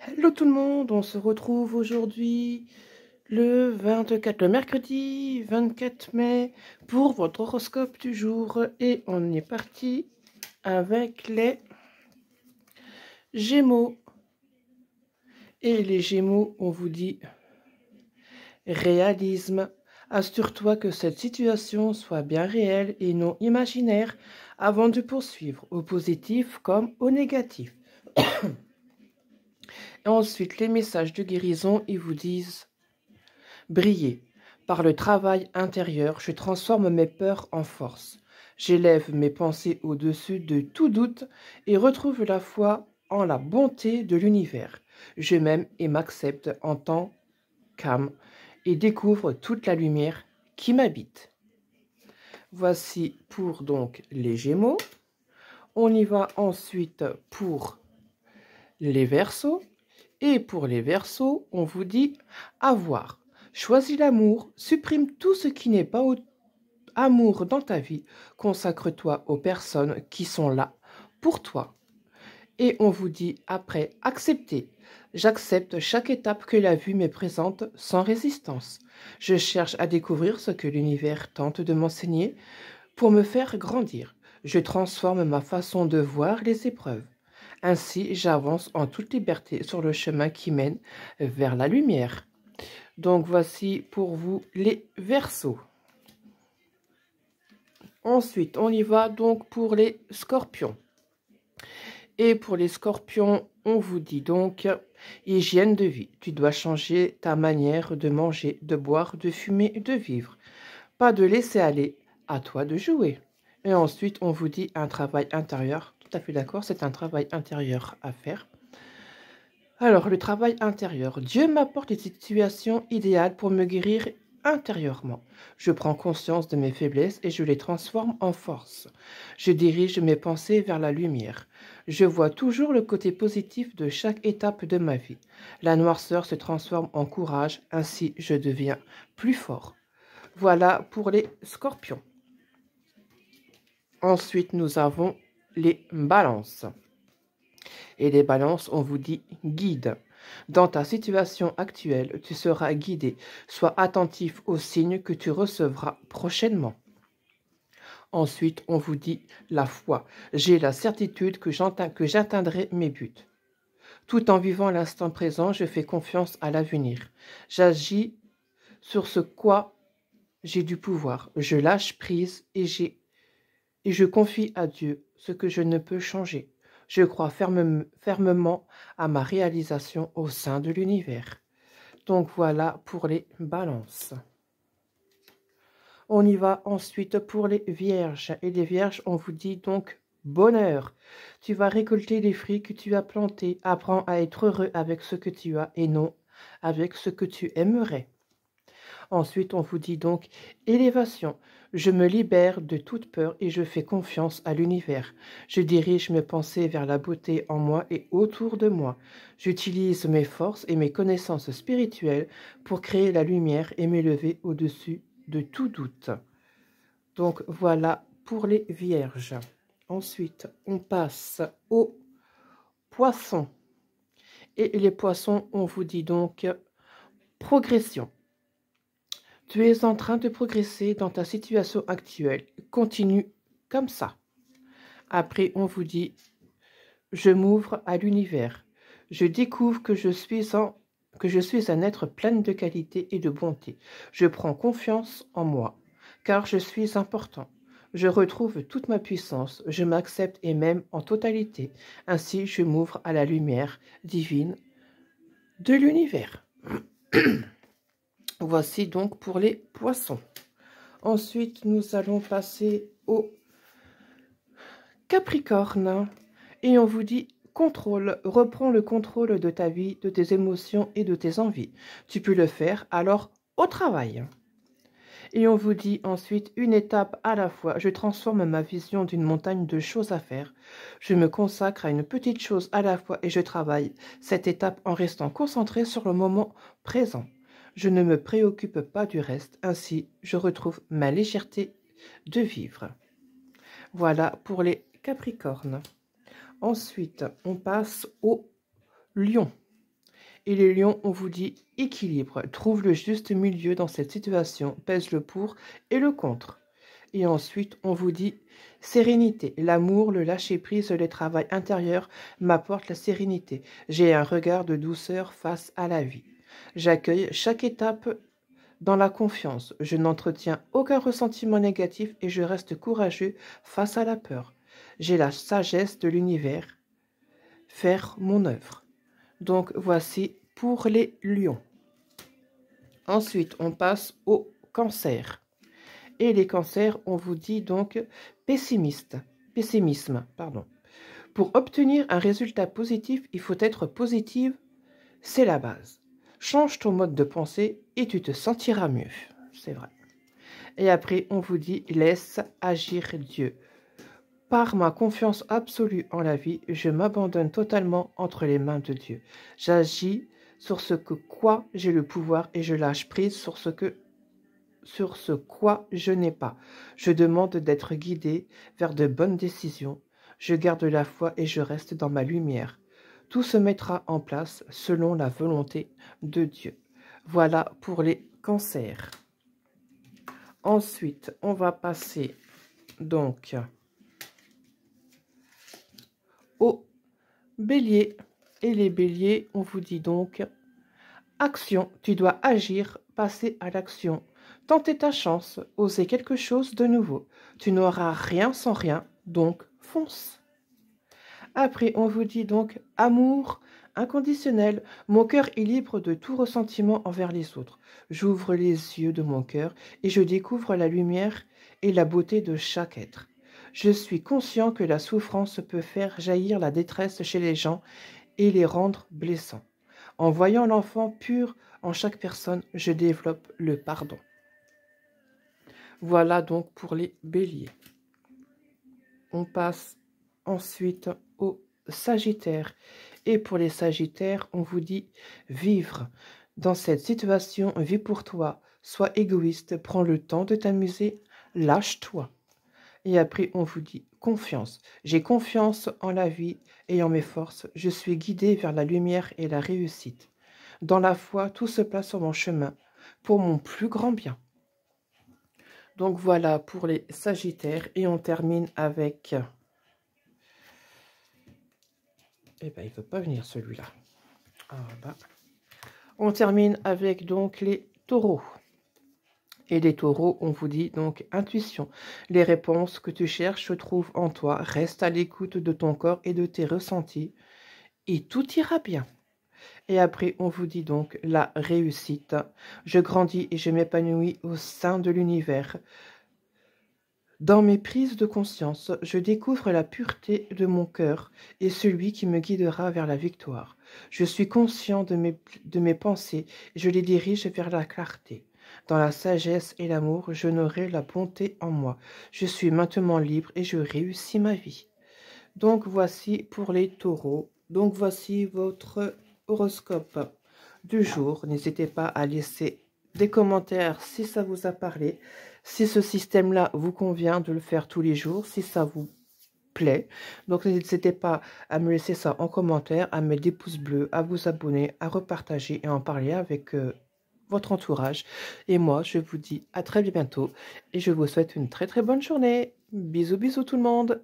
Hello tout le monde, on se retrouve aujourd'hui le mercredi 24 mai pour votre horoscope du jour et on est parti avec les Gémeaux. Et les Gémeaux, on vous dit réalisme. Assure-toi que cette situation soit bien réelle et non imaginaire avant de poursuivre, au positif comme au négatif. Et ensuite, les messages de guérison, ils vous disent briller. Par le travail intérieur, je transforme mes peurs en force. J'élève mes pensées au-dessus de tout doute et retrouve la foi en la bonté de l'univers. Je m'aime et m'accepte en tant qu'âme et découvre toute la lumière qui m'habite. Voici pour donc les Gémeaux. On y va ensuite pour les Verseaux. Et pour les Verseaux, on vous dit avoir. Choisis l'amour, supprime tout ce qui n'est pas amour dans ta vie, consacre-toi aux personnes qui sont là pour toi. Et on vous dit après, accepter. J'accepte chaque étape que la vie me présente sans résistance. Je cherche à découvrir ce que l'univers tente de m'enseigner pour me faire grandir. Je transforme ma façon de voir les épreuves. Ainsi, j'avance en toute liberté sur le chemin qui mène vers la lumière. Donc voici pour vous les Verseaux. Ensuite, on y va donc pour les Scorpions. Et pour les Scorpions, on vous dit donc hygiène de vie. Tu dois changer ta manière de manger, de boire, de fumer, de vivre. Pas de laisser aller, à toi de jouer. Et ensuite, on vous dit un travail intérieur. Tout à fait d'accord, c'est un travail intérieur à faire. Alors, le travail intérieur. Dieu m'apporte les situations idéales pour me guérir intérieurement. Je prends conscience de mes faiblesses et je les transforme en force. Je dirige mes pensées vers la lumière. Je vois toujours le côté positif de chaque étape de ma vie. La noirceur se transforme en courage, ainsi je deviens plus fort. Voilà pour les Scorpions. Ensuite, nous avons les Balances. Et les Balances, on vous dit guide. Dans ta situation actuelle, tu seras guidé. Sois attentif aux signes que tu recevras prochainement. Ensuite, on vous dit la foi. J'ai la certitude que j'atteindrai mes buts. Tout en vivant l'instant présent, je fais confiance à l'avenir. J'agis sur ce quoi j'ai du pouvoir. Je lâche prise et je confie à Dieu ce que je ne peux changer. Je crois fermement à ma réalisation au sein de l'univers. Donc voilà pour les Balances. On y va ensuite pour les Vierges. Et les Vierges, on vous dit donc bonheur. Tu vas récolter les fruits que tu as plantés. Apprends à être heureux avec ce que tu as et non avec ce que tu aimerais. Ensuite, on vous dit donc élévation. Je me libère de toute peur et je fais confiance à l'univers. Je dirige mes pensées vers la beauté en moi et autour de moi. J'utilise mes forces et mes connaissances spirituelles pour créer la lumière et m'élever au-dessus de tout doute. Donc voilà pour les Vierges. Ensuite, on passe aux Poissons. Et les Poissons, on vous dit donc progression. Tu es en train de progresser dans ta situation actuelle. Continue comme ça. Après, on vous dit, je m'ouvre à l'univers. Je découvre que je suis un être plein de qualité et de bonté. Je prends confiance en moi, car je suis important. Je retrouve toute ma puissance. Je m'accepte et m'aime en totalité. Ainsi, je m'ouvre à la lumière divine de l'univers. Voici donc pour les Poissons. Ensuite, nous allons passer au Capricorne. Et on vous dit contrôle. Reprends le contrôle de ta vie, de tes émotions et de tes envies. Tu peux le faire, alors au travail. Et on vous dit ensuite une étape à la fois. Je transforme ma vision d'une montagne de choses à faire. Je me consacre à une petite chose à la fois et je travaille cette étape en restant concentré sur le moment présent. Je ne me préoccupe pas du reste, ainsi je retrouve ma légèreté de vivre. Voilà pour les Capricornes. Ensuite, on passe au Lion. Et les lions, on vous dit équilibre. Trouve le juste milieu dans cette situation. Pèse le pour et le contre. Et ensuite, on vous dit sérénité. L'amour, le lâcher-prise, le travail intérieur m'apporte la sérénité. J'ai un regard de douceur face à la vie. J'accueille chaque étape dans la confiance. Je n'entretiens aucun ressentiment négatif et je reste courageux face à la peur. J'ai la sagesse de l'univers. Faire mon œuvre. Donc voici pour les lions. Ensuite, on passe au cancer. Et les cancers, on vous dit donc pessimisme. Pour obtenir un résultat positif, il faut être positive, c'est la base. Change ton mode de pensée et tu te sentiras mieux. C'est vrai. Et après, on vous dit laisse agir Dieu. Par ma confiance absolue en la vie, je m'abandonne totalement entre les mains de Dieu. J'agis sur ce que quoi j'ai le pouvoir et je lâche prise sur ce quoi je n'ai pas. Je demande d'être guidé vers de bonnes décisions. Je garde la foi et je reste dans ma lumière. Tout se mettra en place selon la volonté de Dieu. Voilà pour les cancers. Ensuite, on va passer donc aux béliers. Et les béliers, on vous dit donc action, tu dois agir, passer à l'action. Tenter ta chance, oser quelque chose de nouveau. Tu n'auras rien sans rien, donc fonce. Après, on vous dit donc amour inconditionnel. Mon cœur est libre de tout ressentiment envers les autres. J'ouvre les yeux de mon cœur et je découvre la lumière et la beauté de chaque être. Je suis conscient que la souffrance peut faire jaillir la détresse chez les gens et les rendre blessants. En voyant l'enfant pur en chaque personne, je développe le pardon. Voilà donc pour les béliers. On passe ensuite aux sagittaires. Et pour les sagittaires, on vous dit vivre. Dans cette situation, vis pour toi. Sois égoïste, prends le temps de t'amuser, lâche-toi. Et après, on vous dit confiance. J'ai confiance en la vie et en mes forces. Je suis guidé vers la lumière et la réussite. Dans la foi, tout se place sur mon chemin pour mon plus grand bien. Donc voilà pour les sagittaires. Et on termine avec... Eh bien, il ne veut pas venir celui-là. Ah, bah. On termine avec donc les taureaux. Et les taureaux, on vous dit donc intuition. Les réponses que tu cherches se trouvent en toi. Reste à l'écoute de ton corps et de tes ressentis. Et tout ira bien. Et après, on vous dit donc la réussite. Je grandis et je m'épanouis au sein de l'univers. Dans mes prises de conscience, je découvre la pureté de mon cœur et celui qui me guidera vers la victoire. Je suis conscient de mes pensées et je les dirige vers la clarté. Dans la sagesse et l'amour, je n'aurai la bonté en moi. Je suis maintenant libre et je réussis ma vie. Donc voici pour les taureaux. Donc voici votre horoscope du jour. N'hésitez pas à laisser des commentaires si ça vous a parlé. Si ce système-là vous convient de le faire tous les jours, si ça vous plaît. Donc n'hésitez pas à me laisser ça en commentaire, à mettre des pouces bleus, à vous abonner, à repartager et à en parler avec votre entourage. Et moi, je vous dis à très bientôt et je vous souhaite une très très bonne journée. Bisous bisous tout le monde.